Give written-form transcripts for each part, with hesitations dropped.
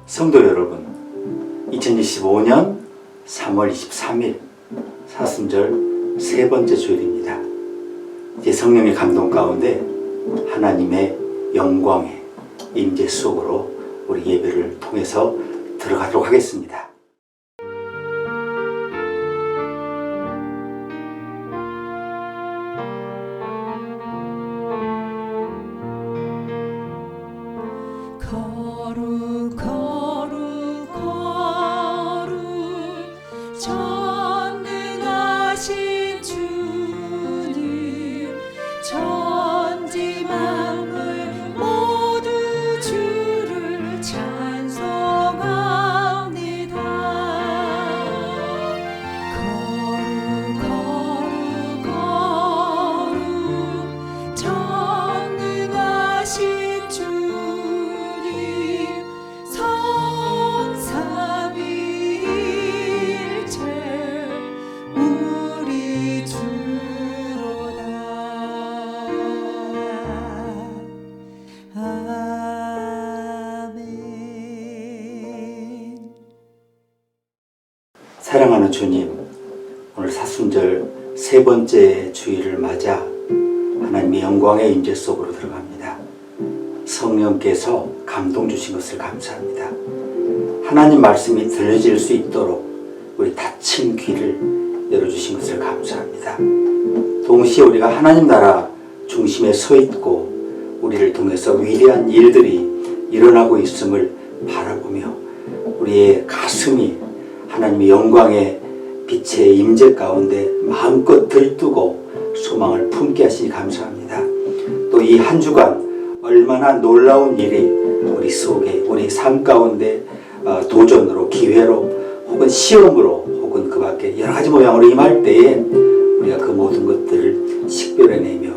성도 여러분, 2025년 3월 23일 사순절 세 번째 주일입니다. 이제 성령의 감동 가운데 하나님의 영광의 임재 속으로 우리 예배를 통해서 들어가도록 하겠습니다. 거룩 거룩 거룩 전능하신 주님, 천지 만물 모두 주를 찬송합니다. 거룩 거룩 거룩 전능하신 주님, 성삼위일체 우리 주로다. 아멘. 사랑하는 주님, 오늘 사순절 세 번째 주일을 맞아 하나님의 영광의 임재 속으로 들어갑니다. 성령께서 감동 주신 것을 감사합니다. 하나님 말씀이 들려질 수 있도록 우리 닫힌 귀를 열어주신 것을 감사합니다. 동시에 우리가 하나님 나라 중심에 서 있고 우리를 통해서 위대한 일들이 일어나고 있음을 바라보며 우리의 가슴이 하나님의 영광의 빛의 임재 가운데 마음껏 들뜨고 소망을 품게 하시니 감사합니다. 또 이 한 주간 얼마나 놀라운 일이 우리 속에, 우리 삶 가운데 도전으로, 기회로, 혹은 시험으로, 혹은 그 밖에 여러 가지 모양으로 임할 때에 우리가 그 모든 것들을 식별해내며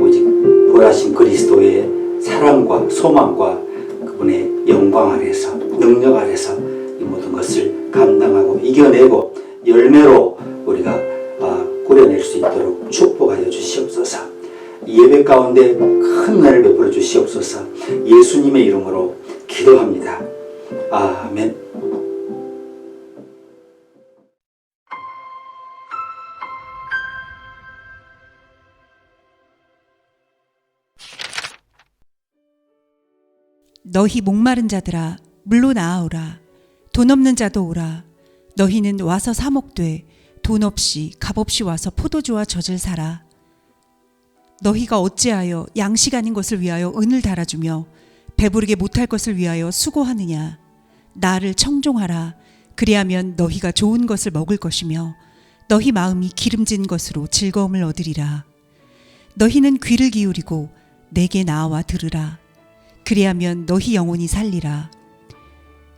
오직 부활하신 그리스도의 사랑과 소망과 그분의 영광 아래서, 능력 아래서 이 모든 것을 감당하고 이겨내고 열매로 우리가 꾸려낼 수 있도록 축복하여 주시옵소서. 이 예배 가운데 큰 은혜를 베풀어 주시옵소서. 예수님의 이름으로 기도합니다. 아멘. 너희 목마른 자들아 물로 나아오라. 돈 없는 자도 오라. 너희는 와서 사 먹되 돈 없이 값 없이 와서 포도주와 젖을 사라. 너희가 어찌하여 양식 아닌 것을 위하여 은을 달아주며 배부르게 못할 것을 위하여 수고하느냐. 나를 청종하라. 그리하면 너희가 좋은 것을 먹을 것이며 너희 마음이 기름진 것으로 즐거움을 얻으리라. 너희는 귀를 기울이고 내게 나와 들으라. 그리하면 너희 영혼이 살리라.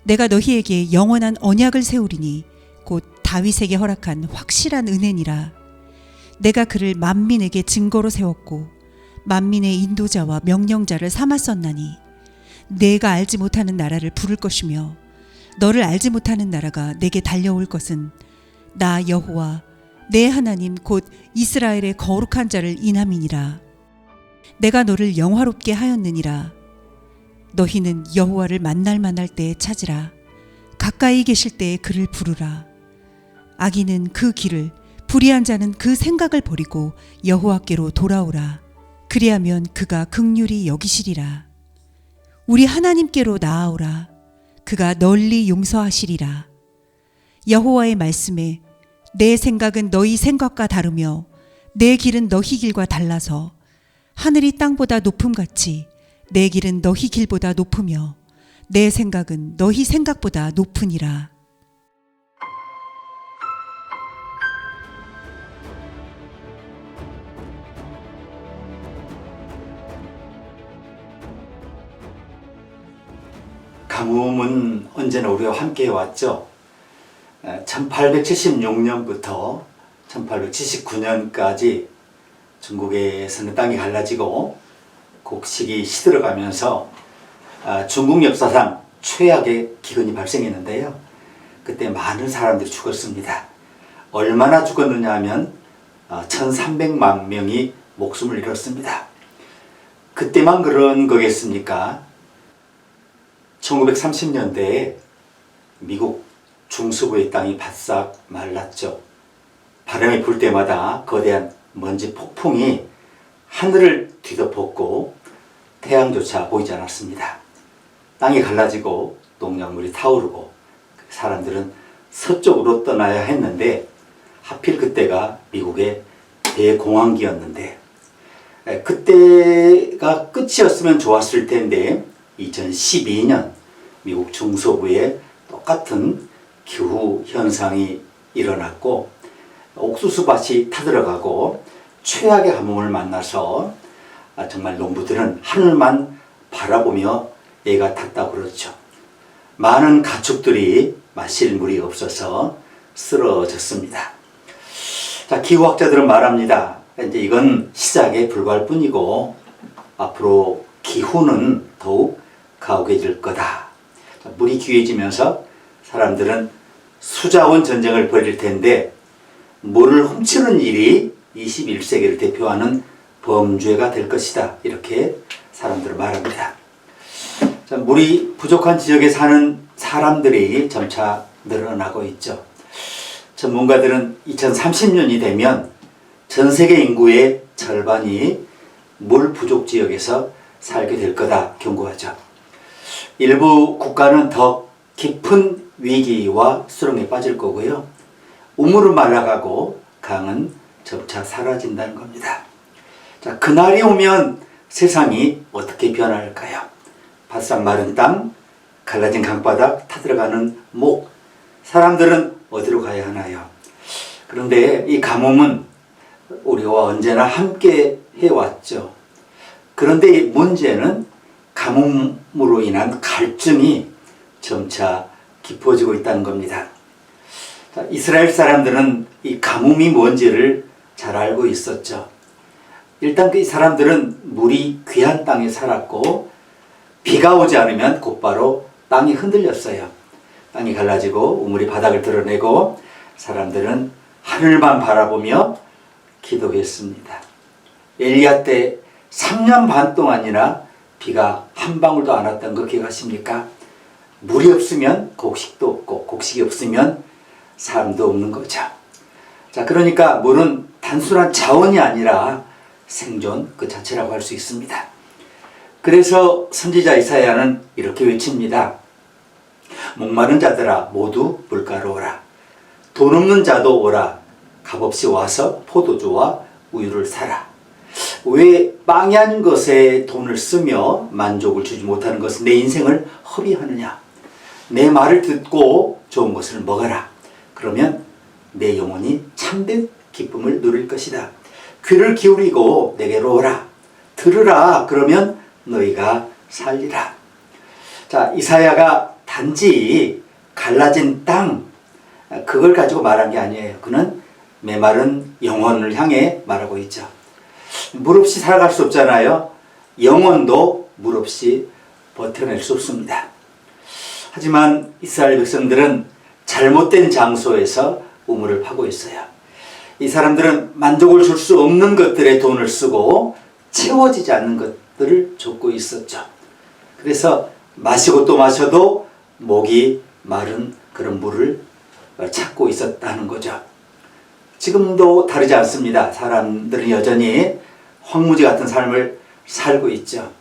내가 너희에게 영원한 언약을 세우리니 곧 다윗에게 허락한 확실한 은혜니라. 내가 그를 만민에게 증거로 세웠고 만민의 인도자와 명령자를 삼았었나니 내가 알지 못하는 나라를 부를 것이며 너를 알지 못하는 나라가 내게 달려올 것은 나 여호와 내 하나님 곧 이스라엘의 거룩한 자를 인함이니라. 내가 너를 영화롭게 하였느니라. 너희는 여호와를 만날 만할 때에 찾으라. 가까이 계실 때에 그를 부르라. 악인은 그 길을, 불의한 자는 그 생각을 버리고 여호와께로 돌아오라. 그리하면 그가 긍휼히 여기시리라. 우리 하나님께로 나아오라. 그가 널리 용서하시리라. 여호와의 말씀에 내 생각은 너희 생각과 다르며 내 길은 너희 길과 달라서 하늘이 땅보다 높음같이 내 길은 너희 길보다 높으며 내 생각은 너희 생각보다 높으니라. 가뭄은 언제나 우리와 함께 해왔죠. 1876년부터 1879년까지 중국에서는 땅이 갈라지고 곡식이 시들어가면서 중국 역사상 최악의 기근이 발생했는데요. 그때 많은 사람들이 죽었습니다. 얼마나 죽었느냐 하면 1300만 명이 목숨을 잃었습니다. 그때만 그런 거겠습니까? 1930년대에 미국 중서부의 땅이 바싹 말랐죠. 바람이 불 때마다 거대한 먼지 폭풍이 하늘을 뒤덮었고 태양조차 보이지 않았습니다. 땅이 갈라지고 농작물이 타오르고 사람들은 서쪽으로 떠나야 했는데 하필 그때가 미국의 대공황기였는데 그때가 끝이었으면 좋았을 텐데 2012년 미국 중서부에 똑같은 기후 현상이 일어났고 옥수수밭이 타들어가고 최악의 가뭄을 만나서 정말 농부들은 하늘만 바라보며 애가 탔다고 그러죠. 많은 가축들이 마실 물이 없어서 쓰러졌습니다. 자, 기후학자들은 말합니다. 이제 이건 시작에 불과할 뿐이고 앞으로 기후는 더욱 가혹해질 거다. 자, 물이 귀해지면서 사람들은 수자원 전쟁을 벌일 텐데 물을 훔치는 일이 21세기를 대표하는 범죄가 될 것이다. 이렇게 사람들은 말합니다. 자, 물이 부족한 지역에 사는 사람들이 점차 늘어나고 있죠. 전문가들은 2030년이 되면 전 세계 인구의 절반이 물 부족 지역에서 살게 될 거다 경고하죠. 일부 국가는 더 깊은 위기와 수렁에 빠질 거고요. 우물은 말라가고 강은 점차 사라진다는 겁니다. 자, 그날이 오면 세상이 어떻게 변할까요? 바싹 마른 땅, 갈라진 강바닥, 타들어가는 목, 사람들은 어디로 가야 하나요? 그런데 이 가뭄은 우리와 언제나 함께 해왔죠. 그런데 이 문제는 가뭄으로 인한 갈증이 점차 깊어지고 있다는 겁니다. 자, 이스라엘 사람들은 이 가뭄이 뭔지를 잘 알고 있었죠. 일단 이 사람들은 물이 귀한 땅에 살았고 비가 오지 않으면 곧바로 땅이 흔들렸어요. 땅이 갈라지고 우물이 바닥을 드러내고 사람들은 하늘만 바라보며 기도했습니다. 엘리야 때 3년 반 동안이나 비가 한 방울도 안 왔던 거 기억하십니까? 물이 없으면 곡식도 없고 곡식이 없으면 삶도 없는 거죠. 자, 그러니까 물은 단순한 자원이 아니라 생존 그 자체라고 할 수 있습니다. 그래서 선지자 이사야는 이렇게 외칩니다. 목마른 자들아 모두 물가로 오라. 돈 없는 자도 오라. 값없이 와서 포도주와 우유를 사라. 왜 빵이 아닌 것에 돈을 쓰며 만족을 주지 못하는 것은 내 인생을 허비하느냐. 내 말을 듣고 좋은 것을 먹어라. 그러면 내 영혼이 참된 기쁨을 누릴 것이다. 귀를 기울이고 내게로 오라. 들으라. 그러면 너희가 살리라. 자, 이사야가 단지 갈라진 땅 그걸 가지고 말한 게 아니에요. 그는 메마른 영혼을 향해 말하고 있죠. 물 없이 살아갈 수 없잖아요. 영혼도 물 없이 버텨낼 수 없습니다. 하지만 이스라엘 백성들은 잘못된 장소에서 우물을 파고 있어요. 이 사람들은 만족을 줄 수 없는 것들에 돈을 쓰고 채워지지 않는 것들을 쫓고 있었죠. 그래서 마시고 또 마셔도 목이 마른 그런 물을 찾고 있었다는 거죠. 지금도 다르지 않습니다. 사람들은 여전히 황무지 같은 삶을 살고 있죠.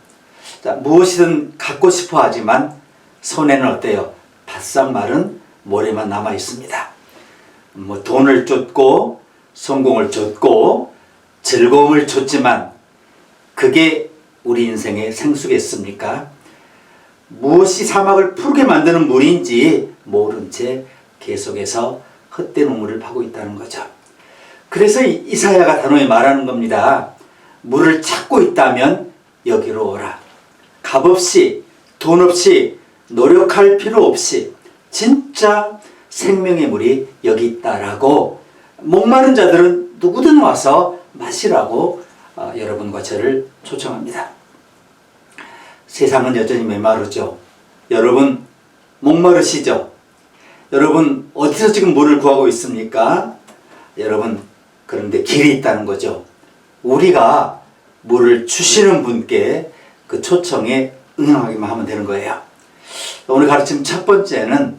자, 무엇이든 갖고 싶어 하지만 손에는 어때요? 바싹 마른 모래만 남아 있습니다. 돈을 쫓고 성공을 쫓고 즐거움을 쫓지만 그게 우리 인생의 생수겠습니까? 무엇이 사막을 푸르게 만드는 물인지 모른 채 계속해서 헛된 우물을 파고 있다는 거죠. 그래서 이사야가 단호히 말하는 겁니다. 물을 찾고 있다면 여기로 오라. 값없이 돈 없이 노력할 필요 없이 진짜 생명의 물이 여기 있다라고 목마른 자들은 누구든 와서 마시라고 여러분과 저를 초청합니다. 세상은 여전히 메마르죠. 여러분 목마르시죠? 여러분 어디서 지금 물을 구하고 있습니까? 여러분 그런데 길이 있다는 거죠. 우리가 물을 주시는 분께 그 초청에 응하기만 하면 되는 거예요. 오늘 가르침 첫 번째는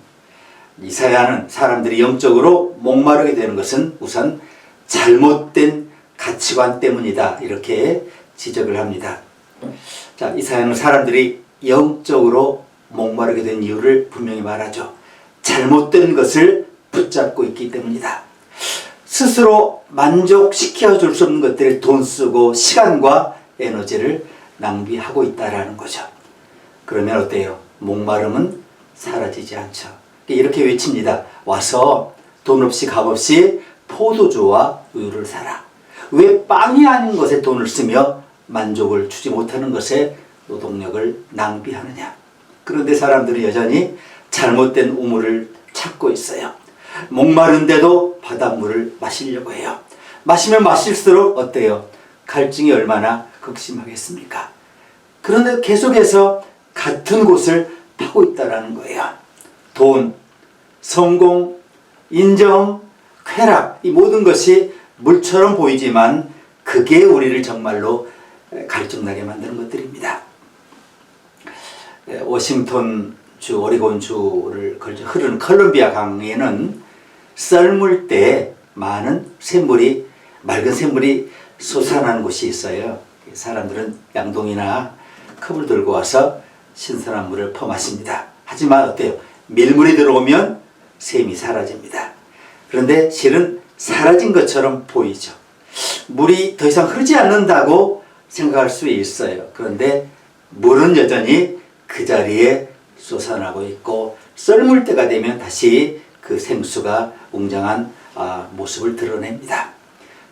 이사야는 사람들이 영적으로 목마르게 되는 것은 우선 잘못된 가치관 때문이다, 이렇게 지적을 합니다. 자, 이사야는 사람들이 영적으로 목마르게 된 이유를 분명히 말하죠. 잘못된 것을 붙잡고 있기 때문이다. 스스로 만족시켜 줄 수 없는 것들에 돈 쓰고 시간과 에너지를 낭비하고 있다라는 거죠. 그러면 어때요? 목마름은 사라지지 않죠. 이렇게 외칩니다. 와서 돈 없이 값 없이 포도주와 우유를 사라. 왜 빵이 아닌 것에 돈을 쓰며 만족을 주지 못하는 것에 노동력을 낭비하느냐. 그런데 사람들은 여전히 잘못된 우물을 찾고 있어요. 목마른데도 바닷물을 마시려고 해요. 마시면 마실수록 어때요? 갈증이 얼마나 극심하겠습니까? 그런데 계속해서 같은 곳을 파고 있다는 거예요. 돈, 성공, 인정, 쾌락, 이 모든 것이 물처럼 보이지만 그게 우리를 정말로 갈증나게 만드는 것들입니다. 워싱턴주, 오레곤주를 걸쳐 흐르는 컬럼비아 강에는 썰물 때 많은 샘물이, 맑은 샘물이 솟아나는 곳이 있어요. 사람들은 양동이나 컵을 들고 와서 신선한 물을 퍼마십니다. 하지만 어때요? 밀물이 들어오면 샘이 사라집니다. 그런데 실은 사라진 것처럼 보이죠. 물이 더 이상 흐르지 않는다고 생각할 수 있어요. 그런데 물은 여전히 그 자리에 솟아나고 있고, 썰물 때가 되면 다시 그 생수가 웅장한 모습을 드러냅니다.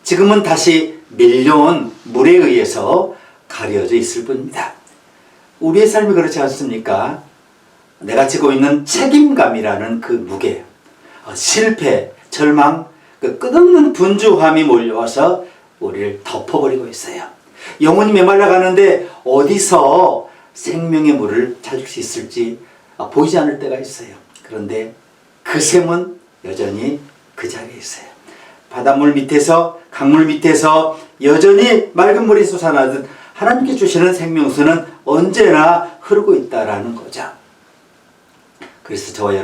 지금은 다시 밀려온 물에 의해서 가려져 있을 뿐입니다. 우리의 삶이 그렇지 않습니까? 내가 지고 있는 책임감이라는 그 무게, 실패, 절망, 그 끝없는 분주함이 몰려와서 우리를 덮어버리고 있어요. 영혼이 메말라 가는데 어디서 생명의 물을 찾을 수 있을지 보이지 않을 때가 있어요. 그런데 그 샘은 여전히 그 자리에 있어요. 바닷물 밑에서, 강물 밑에서 여전히 맑은 물이 솟아나듯 하나님께 주시는 생명수는 언제나 흐르고 있다라는 거죠. 그래서 저와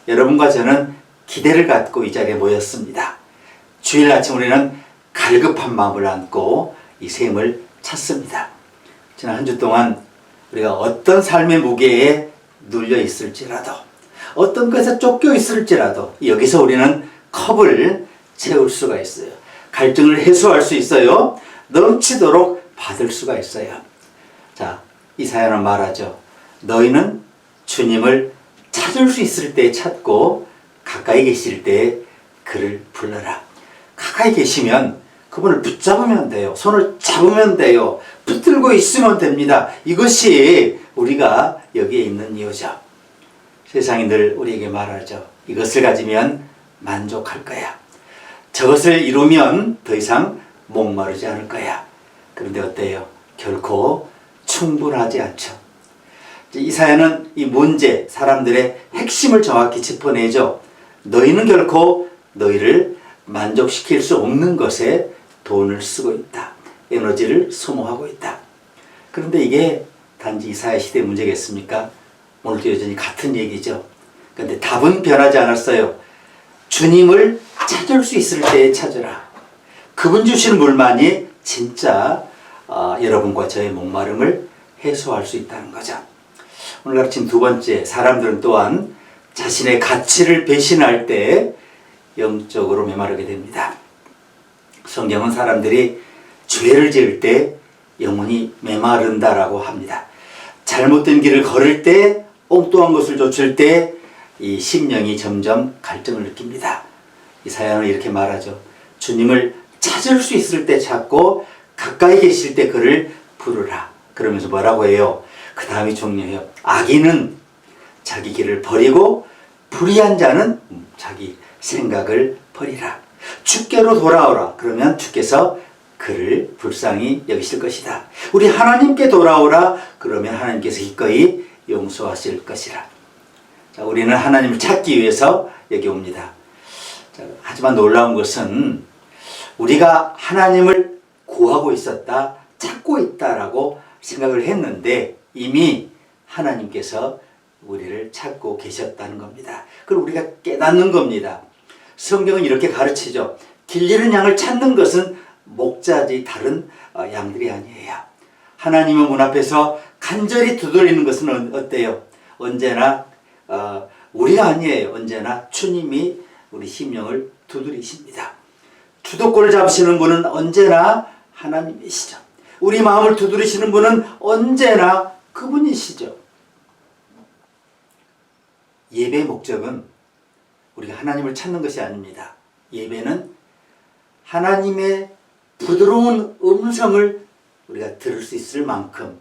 여러분과 저는 기대를 갖고 이 자리에 모였습니다. 주일 아침 우리는 갈급한 마음을 안고 이 샘을 찾습니다. 지난 한 주 동안 우리가 어떤 삶의 무게에 눌려 있을지라도, 어떤 것에 쫓겨 있을지라도 여기서 우리는 컵을 채울 수가 있어요. 갈증을 해소할 수 있어요. 넘치도록 받을 수가 있어요. 자, 이사야는 말하죠. 너희는 주님을 찾을 수 있을 때 찾고 가까이 계실 때 그를 불러라. 가까이 계시면 그분을 붙잡으면 돼요. 손을 잡으면 돼요. 붙들고 있으면 됩니다. 이것이 우리가 여기에 있는 이유죠. 세상이 늘 우리에게 말하죠. 이것을 가지면 만족할 거야. 저것을 이루면 더 이상 목마르지 않을 거야. 그런데 어때요? 결코 충분하지 않죠. 이사야는 이 문제, 사람들의 핵심을 정확히 짚어내죠. 너희는 결코 너희를 만족시킬 수 없는 것에 돈을 쓰고 있다. 에너지를 소모하고 있다. 그런데 이게 단지 이사야 시대의 문제겠습니까? 오늘도 여전히 같은 얘기죠. 그런데 답은 변하지 않았어요. 주님을 찾을 수 있을 때에 찾으라. 그분 주시는 물만이 진짜 여러분과 저의 목마름을 해소할 수 있다는 거죠. 오늘 가르친 두 번째, 사람들은 또한 자신의 가치를 배신할 때 영적으로 메마르게 됩니다. 성경은 사람들이 죄를 지을 때 영혼이 메마른다라고 합니다. 잘못된 길을 걸을 때, 엉뚱한 것을 좇을 때 이 심령이 점점 갈증을 느낍니다. 이사야는 이렇게 말하죠. 주님을 찾을 수 있을 때 찾고 가까이 계실 때 그를 부르라. 그러면서 뭐라고 해요? 그 다음이 중요해요. 악인은 자기 길을 버리고 불의한 자는 자기 생각을 버리라. 주께로 돌아오라. 그러면 주께서 그를 불쌍히 여기실 것이다. 우리 하나님께 돌아오라. 그러면 하나님께서 기꺼이 용서하실 것이라. 자, 우리는 하나님을 찾기 위해서 여기 옵니다. 자, 하지만 놀라운 것은 우리가 하나님을 구하고 있었다, 찾고 있다라고 생각을 했는데 이미 하나님께서 우리를 찾고 계셨다는 겁니다. 그걸 우리가 깨닫는 겁니다. 성경은 이렇게 가르치죠. 길 잃은 양을 찾는 것은 목자지 다른 양들이 아니에요. 하나님의 문 앞에서 간절히 두드리는 것은 어때요? 언제나 우리가 아니에요. 언제나 주님이 우리 심령을 두드리십니다. 주도권을 잡으시는 분은 언제나 하나님이시죠. 우리 마음을 두드리시는 분은 언제나 그분이시죠. 예배의 목적은 우리가 하나님을 찾는 것이 아닙니다. 예배는 하나님의 부드러운 음성을 우리가 들을 수 있을 만큼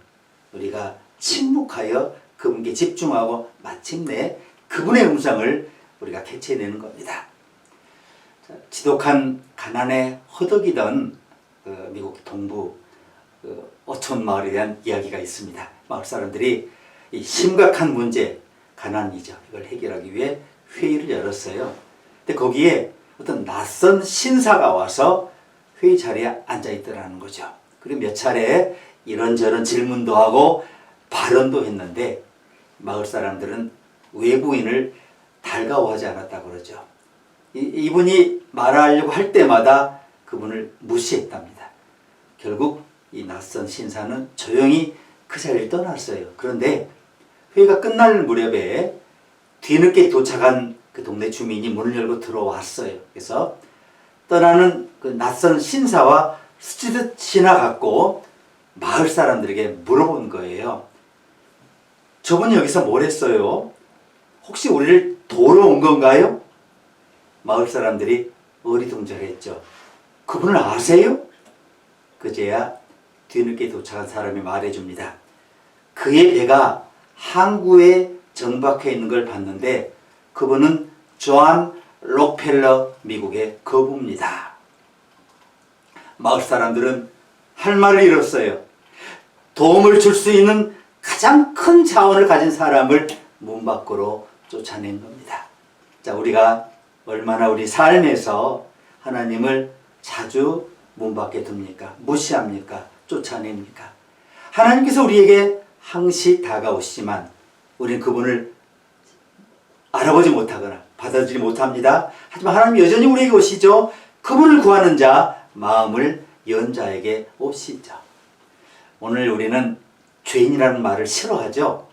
우리가 침묵하여 그분께 집중하고 마침내 그분의 음성을 우리가 캐치해내는 겁니다. 지독한 가난에 허덕이던 미국 동부 어촌 마을에 대한 이야기가 있습니다. 마을 사람들이 이 심각한 문제, 가난이죠. 이걸 해결하기 위해 회의를 열었어요. 근데 거기에 어떤 낯선 신사가 와서 회의 자리에 앉아 있더라는 거죠. 그리고 몇 차례 이런저런 질문도 하고 발언도 했는데 마을 사람들은 외부인을 달가워하지 않았다고 그러죠. 이분이 말하려고 할 때마다 그분을 무시했답니다. 결국 이 낯선 신사는 조용히 그 자리를 떠났어요. 그런데 회의가 끝날 무렵에 뒤늦게 도착한 그 동네 주민이 문을 열고 들어왔어요. 그래서 떠나는 그 낯선 신사와 스치듯 지나갔고 마을 사람들에게 물어본 거예요. 저분이 여기서 뭘 했어요? 혹시 우리를 도우러 온 건가요? 마을 사람들이 어리둥절했죠. 그분을 아세요? 그제야 뒤늦게 도착한 사람이 말해줍니다. 그의 배가 항구에 정박해 있는 걸 봤는데 그분은 존 록펠러 미국의 거부입니다. 마을 사람들은 할 말을 잃었어요. 도움을 줄 수 있는 가장 큰 자원을 가진 사람을 문 밖으로 쫓아낸 겁니다. 자, 우리가 얼마나 우리 삶에서 하나님을 자주 문 밖에 둡니까? 무시합니까? 쫓아냅니까? 하나님께서 우리에게 항시 다가오시지만 우리는 그분을 알아보지 못하거나 받아들이지 못합니다. 하지만 하나님 여전히 우리에게 오시죠. 그분을 구하는 자, 마음을 연 자에게 오시죠. 오늘 우리는 죄인이라는 말을 싫어하죠.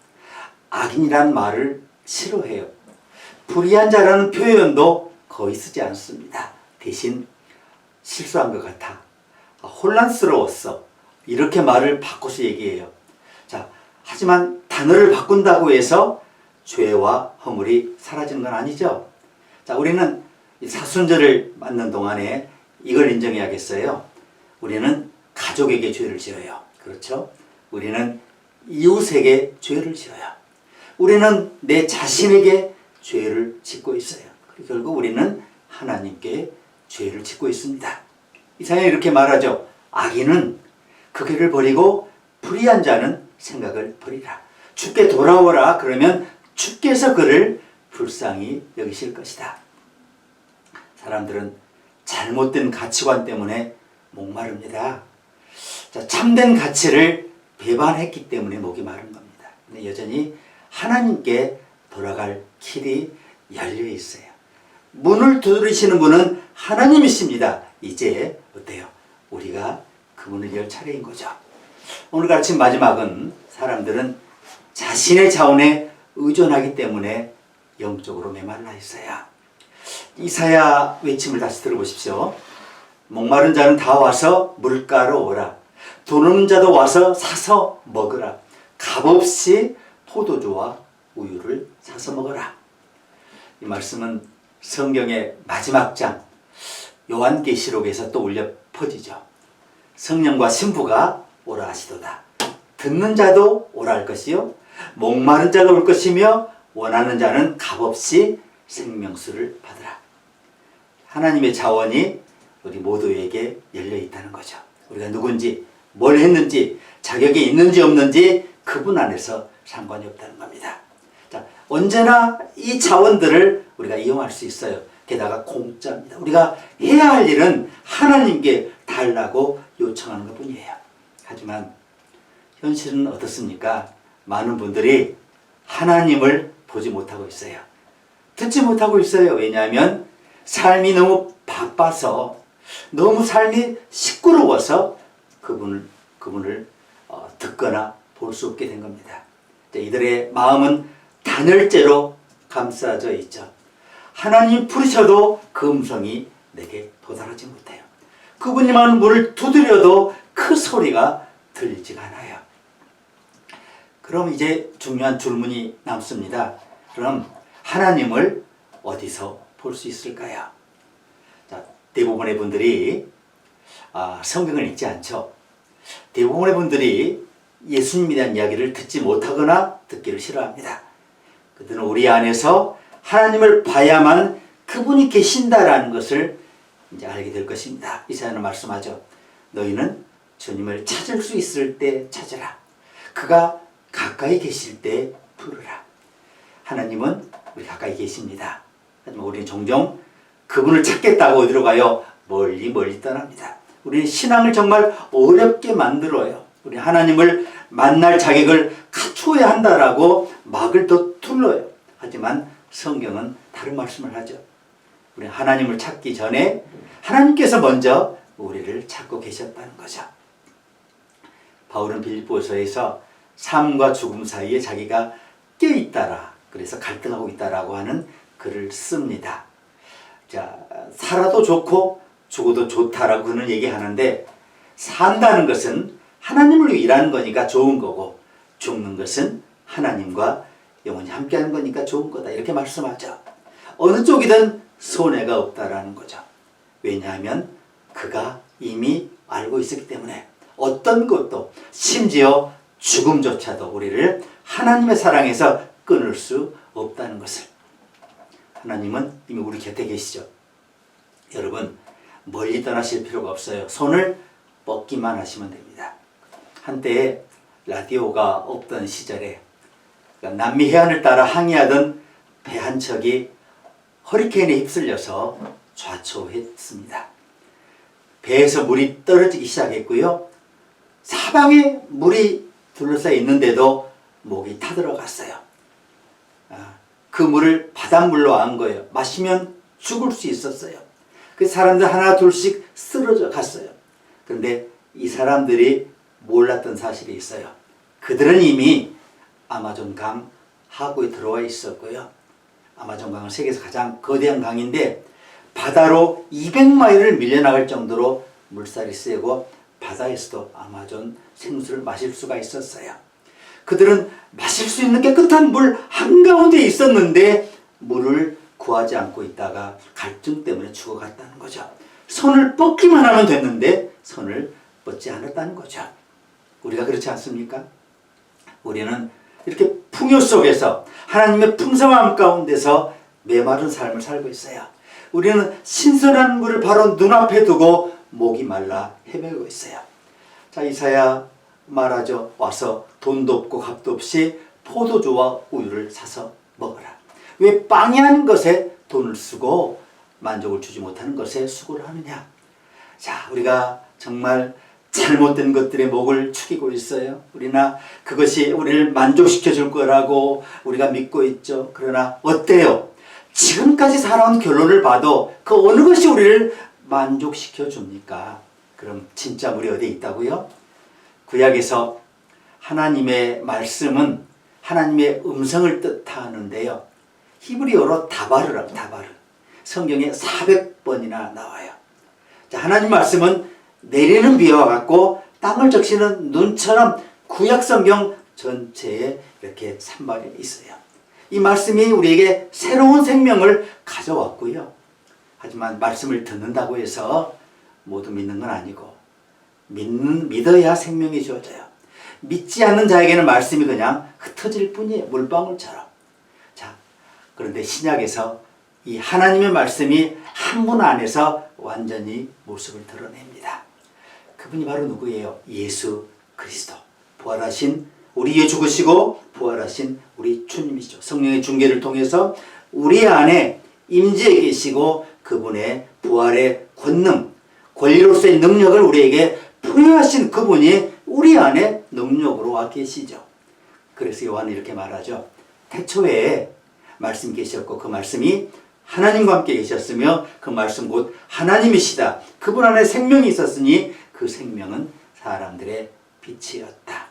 악인이라는 말을 싫어해요. 불의한 자라는 표현도 거의 쓰지 않습니다. 대신 실수한 것 같아, 혼란스러웠어, 이렇게 말을 바꿔서 얘기해요. 자, 하지만 단어를 바꾼다고 해서 죄와 허물이 사라지는 건 아니죠. 자, 우리는 사순절을 맞는 동안에 이걸 인정해야겠어요. 우리는 가족에게 죄를 지어요. 그렇죠? 우리는 이웃에게 죄를 지어요. 우리는 내 자신에게 죄를 짓고 있어요. 결국 우리는 하나님께 죄를 짓고 있습니다. 이사야는 이렇게 말하죠. 악인은 그 길을 버리고 불의한 자는 생각을 버리라. 주께 돌아오라. 그러면 주께서 그를 불쌍히 여기실 것이다. 사람들은 잘못된 가치관 때문에 목마릅니다. 자, 참된 가치를 배반했기 때문에 목이 마른 겁니다. 근데 여전히 하나님께 돌아갈 길이 열려 있어요. 문을 두드리시는 분은 하나님이십니다. 이제 어때요? 우리가 그분을 열 차례인 거죠. 오늘 가르친 마지막은 사람들은 자신의 자원에 의존하기 때문에 영적으로 메말라 있어요. 이사야 외침을 다시 들어보십시오. 목마른 자는 다 와서 물가로 오라. 돈 없는 자도 와서 사서 먹으라. 값없이 포도주와 우유를 사서 먹어라. 이 말씀은 성경의 마지막 장 요한계시록에서 또 울려 퍼지죠. 성령과 신부가 오라 하시도다. 듣는 자도 오라 할 것이요 목마른 자도 올 것이며 원하는 자는 값없이 생명수를 받으라. 하나님의 자원이 우리 모두에게 열려 있다는 거죠. 우리가 누군지, 뭘 했는지, 자격이 있는지 없는지 그분 안에서 상관이 없다는 겁니다. 자, 언제나 이 자원들을 우리가 이용할 수 있어요. 게다가 공짜입니다. 우리가 해야 할 일은 하나님께 달라고 요청하는 것뿐이에요. 하지만 현실은 어떻습니까? 많은 분들이 하나님을 보지 못하고 있어요. 듣지 못하고 있어요. 왜냐하면 삶이 너무 바빠서, 너무 삶이 시끄러워서 그분을 듣거나 볼 수 없게 된 겁니다. 이들의 마음은 단열재로 감싸져 있죠. 하나님 부르셔도 그 음성이 내게 도달하지 못해요. 그분이만 문을 두드려도 그 소리가 들리지가 않아요. 그럼 이제 중요한 질문이 남습니다. 그럼 하나님을 어디서 볼 수 있을까요? 자, 대부분의 분들이 성경을 읽지 않죠. 대부분의 분들이 예수님에 대한 이야기를 듣지 못하거나 듣기를 싫어합니다. 그들은 우리 안에서 하나님을 봐야만 그분이 계신다라는 것을 이제 알게 될 것입니다. 이사야는 말씀하죠. 너희는 주님을 찾을 수 있을 때 찾으라. 그가 가까이 계실 때 부르라. 하나님은 우리 가까이 계십니다. 하지만 우리는 종종 그분을 찾겠다고 어디로 가요? 멀리 멀리 떠납니다. 우리는 신앙을 정말 어렵게 만들어요. 우리 하나님을 만날 자격을 갖추어야 한다라고 막을 더 둘러요. 하지만 성경은 다른 말씀을 하죠. 우리 하나님을 찾기 전에 하나님께서 먼저 우리를 찾고 계셨다는 거죠. 바울은 빌립보서에서 삶과 죽음 사이에 자기가 껴있다라, 그래서 갈등하고 있다라고 하는 글을 씁니다. 자, 살아도 좋고 죽어도 좋다라고 그는 얘기하는데, 산다는 것은 하나님을 위해 일하는 거니까 좋은 거고, 죽는 것은 하나님과 영원히 함께하는 거니까 좋은 거다, 이렇게 말씀하죠. 어느 쪽이든 손해가 없다라는 거죠. 왜냐하면 그가 이미 알고 있었기 때문에 어떤 것도, 심지어 죽음조차도 우리를 하나님의 사랑에서 끊을 수 없다는 것을. 하나님은 이미 우리 곁에 계시죠. 여러분, 멀리 떠나실 필요가 없어요. 손을 뻗기만 하시면 됩니다. 한때 라디오가 없던 시절에 남미 해안을 따라 항해하던 배 한 척이 허리케인에 휩쓸려서 좌초했습니다. 배에서 물이 떨어지기 시작했고요. 사방에 물이 둘러싸여 있는데도 목이 타들어갔어요. 그 물을 바닷물로 안 거예요. 마시면 죽을 수 있었어요. 그 사람들 하나 둘씩 쓰러져 갔어요. 그런데 이 사람들이 몰랐던 사실이 있어요. 그들은 이미 아마존 강 하구에 들어와 있었고요. 아마존 강은 세계에서 가장 거대한 강인데 바다로 200마일을 밀려나갈 정도로 물살이 세고 바다에서도 아마존 생수를 마실 수가 있었어요. 그들은 마실 수 있는 깨끗한 물 한가운데 있었는데 물을 구하지 않고 있다가 갈증 때문에 죽어갔다는 거죠. 손을 뻗기만 하면 됐는데 손을 뻗지 않았다는 거죠. 우리가 그렇지 않습니까? 우리는 이렇게 풍요 속에서 하나님의 풍성함 가운데서 메마른 삶을 살고 있어요. 우리는 신선한 물을 바로 눈앞에 두고 목이 말라 헤매고 있어요. 자, 이사야 말하죠. 와서 돈도 없고 값도 없이 포도주와 우유를 사서 먹어라. 왜 빵이한 것에 돈을 쓰고 만족을 주지 못하는 것에 수고를 하느냐. 자, 우리가 정말 잘못된 것들의 목을 축이고 있어요. 우리나 그것이 우리를 만족시켜 줄 거라고 우리가 믿고 있죠. 그러나 어때요? 지금까지 살아온 결론을 봐도 그 어느 것이 우리를 만족시켜 줍니까? 그럼 진짜 물이 어디에 있다고요? 구약에서 하나님의 말씀은 하나님의 음성을 뜻하는데요. 히브리어로 다바르라고, 다바르. 성경에 400번이나 나와요. 자, 하나님 말씀은 내리는 비와 같고 땅을 적시는 눈처럼 구약 성경 전체에 이렇게 산발이 있어요. 이 말씀이 우리에게 새로운 생명을 가져왔고요. 하지만 말씀을 듣는다고 해서 모두 믿는 건 아니고 믿어야 생명이 주어져요. 믿지 않는 자에게는 말씀이 그냥 흩어질 뿐이에요. 물방울처럼. 자, 그런데 신약에서 이 하나님의 말씀이 한 분 안에서 완전히 모습을 드러냅니다. 그분이 바로 누구예요? 예수 그리스도. 부활하신 우리의 죽으시고 부활하신 우리 주님이시죠. 성령의 중계를 통해서 우리 안에 임재해 계시고 그분의 부활의 권능, 권리로서의 능력을 우리에게 부여하신 그분이 우리 안에 능력으로 와 계시죠. 그래서 요한은 이렇게 말하죠. 태초에 말씀이 계셨고 그 말씀이 하나님과 함께 계셨으며 그 말씀 곧 하나님이시다. 그분 안에 생명이 있었으니 그 생명은 사람들의 빛이었다.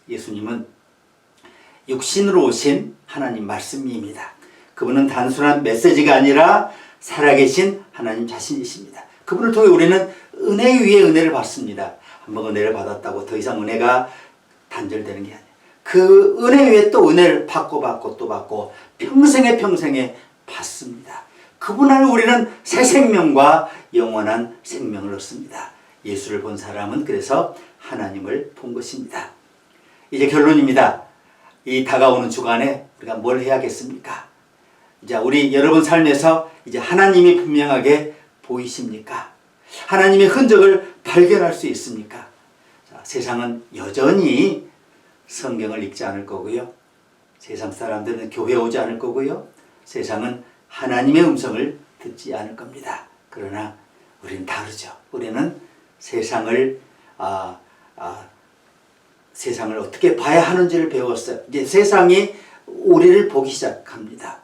예수님은 육신으로 오신 하나님 말씀입니다. 그분은 단순한 메시지가 아니라 살아계신 하나님 자신이십니다. 그분을 통해 우리는 은혜 위에 은혜를 받습니다. 한번 은혜를 받았다고 더 이상 은혜가 단절되는 게 아니에요. 그 은혜 위에 또 은혜를 받고 또 받고 평생에 받습니다. 그분 안에 우리는 새 생명과 영원한 생명을 얻습니다. 예수를 본 사람은 그래서 하나님을 본 것입니다. 이제 결론입니다. 이 다가오는 주간에 우리가 뭘 해야겠습니까? 이제 우리 여러분 삶에서 이제 하나님이 분명하게 보이십니까? 하나님의 흔적을 발견할 수 있습니까? 자, 세상은 여전히 성경을 읽지 않을 거고요. 세상 사람들은 교회 오지 않을 거고요. 세상은 하나님의 음성을 듣지 않을 겁니다. 그러나 우리는 다르죠. 우리는 세상을 세상을 어떻게 봐야 하는지를 배웠어요. 이제 세상이 우리를 보기 시작합니다.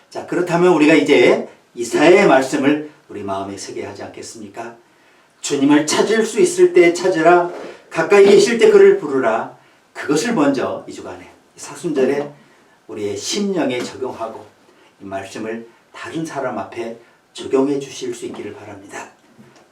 자, 그렇다면 우리가 이제 이사야의 말씀을 우리 마음에 새겨야 하지 않겠습니까? 주님을 찾을 수 있을 때 찾으라. 가까이 계실 때 그를 부르라. 그것을 먼저 이 주간에 사순절에 우리의 심령에 적용하고 이 말씀을 다른 사람 앞에 적용해 주실 수 있기를 바랍니다.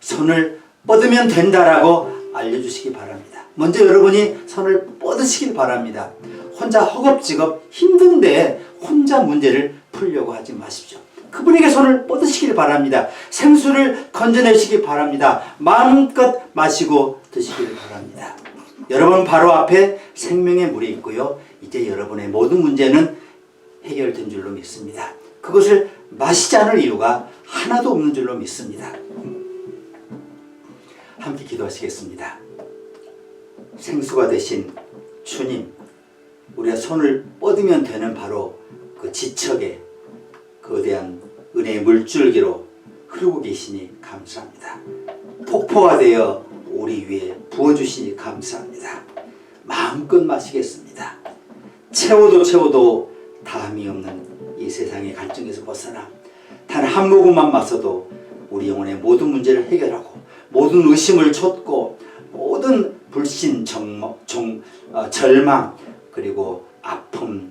손을 뻗으면 된다라고 알려주시기 바랍니다. 먼저 여러분이 손을 뻗으시길 바랍니다. 혼자 허겁지겁 힘든데 혼자 문제를 풀려고 하지 마십시오. 그분에게 손을 뻗으시길 바랍니다. 생수를 건져내시기 바랍니다. 마음껏 마시고 드시길 바랍니다. 여러분 바로 앞에 생명의 물이 있고요. 이제 여러분의 모든 문제는 해결된 줄로 믿습니다. 그것을 마시지 않을 이유가 하나도 없는 줄로 믿습니다. 함께 기도하시겠습니다. 생수가 되신 주님, 우리가 손을 뻗으면 되는 바로 그 지척에 거대한 은혜의 물줄기로 흐르고 계시니 감사합니다. 폭포가 되어 우리 위에 부어주시니 감사합니다. 마음껏 마시겠습니다. 채워도 다함이 없는 이 세상의 갈증에서 벗어나 단 한 모금만 마셔도 우리 영혼의 모든 문제를 해결하고 모든 의심을 좇고 모든 불신, 절망 그리고 아픔,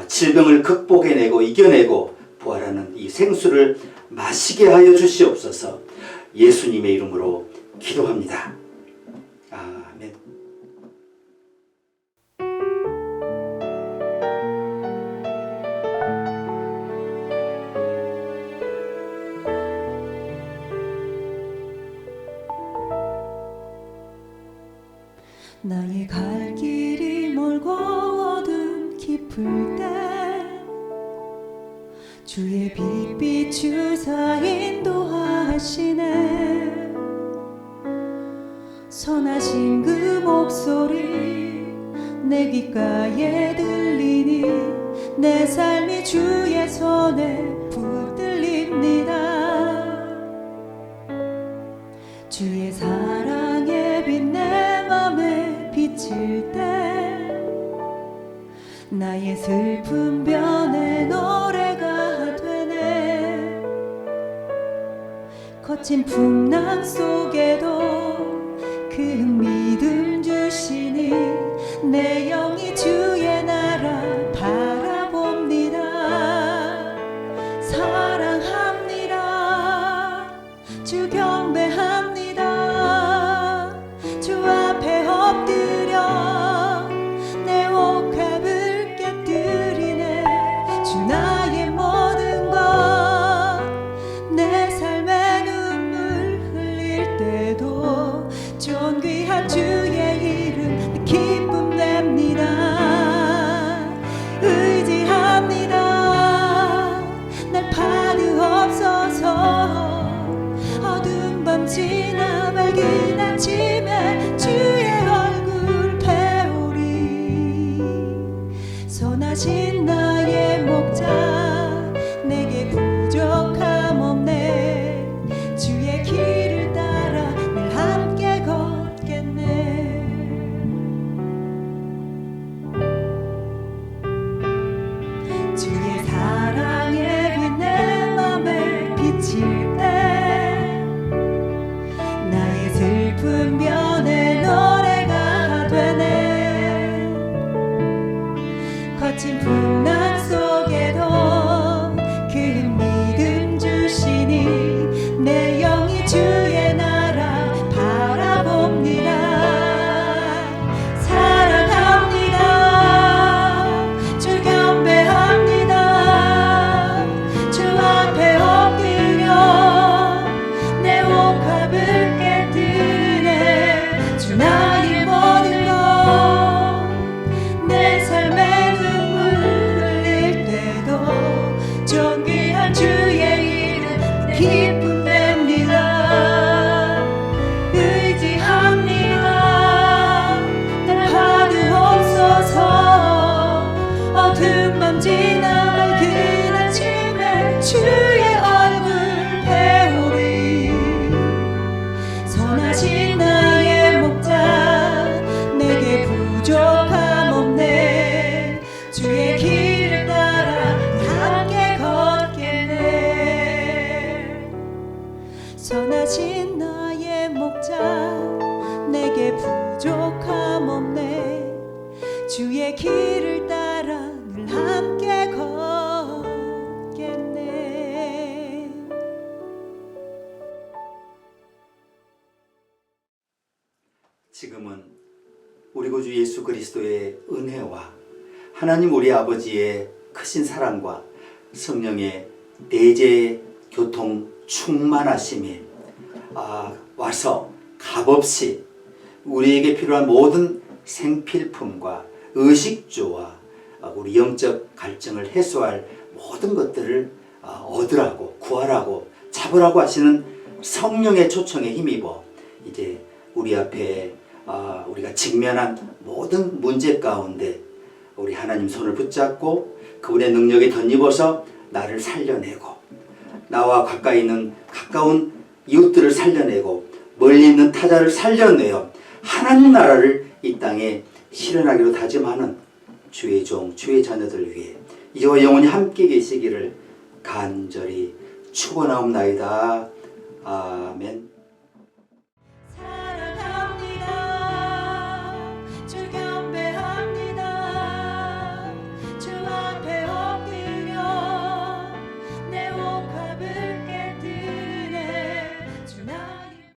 질병을 극복해내고 이겨내고 부활하는 이 생수를 마시게 하여 주시옵소서. 예수님의 이름으로 기도합니다. 아멘. 나의 갈 길이 멀고 어둠 깊을 때 주의 빛 비추사 인도하시네. 선하신 그 목소리 내 귓가에 들리니 내 삶이 주의 손에 붙들립니다. 주의 사랑의 빛 내 맘에 비칠 때 나의 슬픈 변에 노래가 되네. 거친 풍랑 속에도 그 믿음 주시니 내 영이 주의 나라 바라봅니다. 사랑합니다. 주 경배합니다. 주 앞에 엎드려 내 옥합을 깨뜨리네. 주 나의 모든 것 내 삶의 눈물 흘릴 때도 존귀한 주의 이름 기쁨 냅니다. 의지합니다. 날 파드옵소서. 어두운 밤 지나 밝은 아침에 주의 얼굴 배우리. 선하신 나의 목자 내게 부족함 없네. 주의 길을 따라 늘 함께 걷겠네. 선하신 나의 목자 내게 부족함 없네 주의 길을 따라 늘 함께 걷겠네. 지금은 우리 구주 예수 그리스도의 은혜와 하나님 우리 아버지의 크신 사랑과 성령의 내재 교통 충만하심이 와서 값없이 우리에게 필요한 모든 생필품과 의식주와 우리 영적 갈증을 해소할 모든 것들을 얻으라고 구하라고 잡으라고 하시는 성령의 초청에 힘입어 이제 우리 앞에 우리가 직면한 모든 문제 가운데 우리 하나님 손을 붙잡고 그분의 능력에 덧입어서 나를 살려내고 나와 가까이 있는 가까운 이웃들을 살려내고 멀리 있는 타자를 살려내어 하나님 나라를 이 땅에 실현하기로 다짐하는 주의 종, 주의 자녀들 위해 이제와 영원히 함께 계시기를 간절히 축원하옵나이다. 아멘.